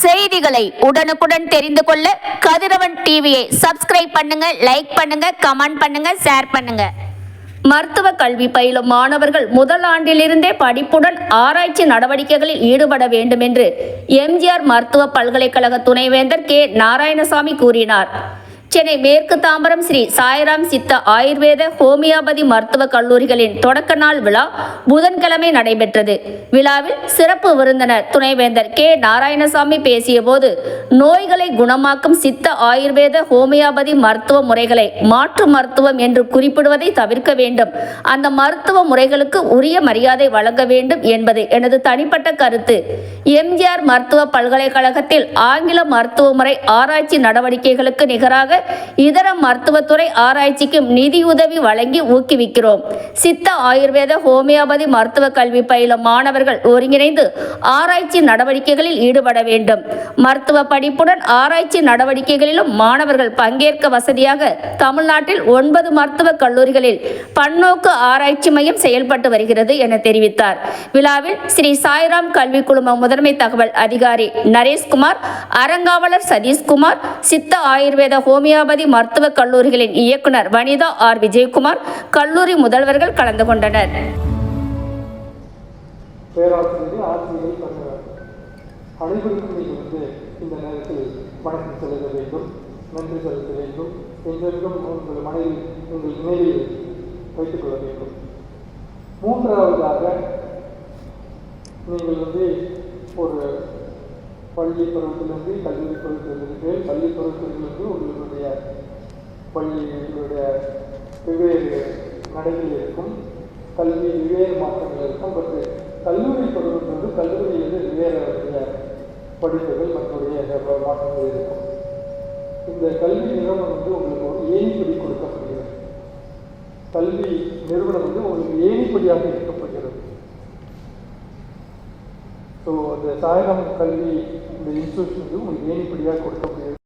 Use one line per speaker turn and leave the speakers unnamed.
செய்திகளை உடனுக்குடன் தெரிந்து கொள்ள கதிரவன் டிவியை சப்ஸ்கிரைப் பண்ணுங்க, லைக் பண்ணுங்க, கமெண்ட் பண்ணுங்க, ஷேர் பண்ணுங்க. மருத்துவ கல்வி பயிலும் மாணவர்கள் முதல் ஆண்டிலிருந்தே படிப்புடன் ஆராய்ச்சி நடவடிக்கைகளில் ஈடுபட வேண்டும் என்று எம்ஜிஆர் மருத்துவ பல்கலைக்கழக துணைவேந்தர் கே. நாராயணசாமி கூறினார். சென்னை மேற்கு தாம்பரம் ஸ்ரீ சாய்ராம் சித்த ஆயுர்வேத ஹோமியோபதி மருத்துவக் கல்லூரிகளின் தொடக்க நாள் விழா புதன்கிழமை நடைபெற்றது. விழாவில் சிறப்பு விருந்தினர் துணைவேந்தர் கே. நாராயணசாமி பேசியபோது, நோய்களை குணமாக்கும் சித்த ஆயுர்வேத ஹோமியோபதி மருத்துவ முறைகளை மாற்று மருத்துவம் என்று குறிப்பிடுவதை தவிர்க்க வேண்டும். அந்த மருத்துவ முறைகளுக்கு உரிய மரியாதை வழங்க வேண்டும் என்பது எனது தனிப்பட்ட கருத்து. எம்ஜிஆர் மருத்துவ பல்கலைக்கழகத்தில் ஆங்கில மருத்துவ முறை ஆராய்ச்சி நடவடிக்கைகளுக்கு நிகராக இதர மருத்துவத்துறை ஆராய்ச்சிக்கும் நிதியுதவி வழங்கி ஊக்குவிக்கிறோம். சித்த ஆயுர்வேத ஹோமியோபதி மருத்துவ கல்வி பயிலும் மாணவர்கள் ஒருங்கிணைந்து ஆராய்ச்சி நடவடிக்கைகளில் ஈடுபட வேண்டும். மருத்துவ படிப்புடன் ஆராய்ச்சி நடவடிக்கைகளிலும் மாணவர்கள் பங்கேற்க வசதியாக தமிழ்நாட்டில் 9 மருத்துவக் கல்லூரிகளில் பன்னோக்கு ஆராய்ச்சி மையம் செயல்பட்டு வருகிறது என தெரிவித்தார். விழாவில் ஸ்ரீ சாய்ராம் கல்வி குழும முதன்மை தகவல் அதிகாரி நரேஷ்குமார், அறங்காவலர் சதீஷ்குமார், சித்த ஆயுர்வேத ஹோமியோபதி மருத்துவக் கல்லூரிகளின் இயக்குனர் வனிதா ஆர். விஜயகுமார், கல்லூரி முதல்வர்கள் கலந்து கொண்டனர்.
பேராசிரியர்கள், ஆசிரியர்கள், அனைவருக்கும் நீங்கள் இந்த நேரத்தில் வணக்கம் செலுத்த வேண்டும், நன்றி செலுத்த வேண்டும். என்றென்றும் உங்கள் மனைவி உங்கள் நினைவில் வைத்துக் கொள்ள வேண்டும். மூன்றாவதாக, நீங்கள் ஒரு பள்ளி பருவத்திலிருந்து கல்லூரி பருவத்திலிருந்து பள்ளி பருவத்திலிருந்து உங்களுடைய பள்ளிகளுடைய வெவ்வேறு நடைகள் இருக்கும், கல்வி வெவ்வேறு மாற்றங்கள் இருக்கும். பட் கல்லூரி பருவத்திலிருந்து கல்லூரியிலிருந்து வெவ்வேறு படிப்புகள் மற்றும் மாற்றங்கள் இருக்கும். இந்த கல்வி நிறுவனம் உங்களுக்கு ஒரு ஏணிப்படி கொடுக்கப்படுகிறது. கல்வி நிறுவனம் உங்களுக்கு ஏணிப்படியாக இருக்கப்படுகிறது. ஸோ அந்த சாய்ராம் கல்வி இந்த இன்ஸ்டியூஷன் உங்களுக்கு ஏணிப்படியாக கொடுக்கப்படுகிறது.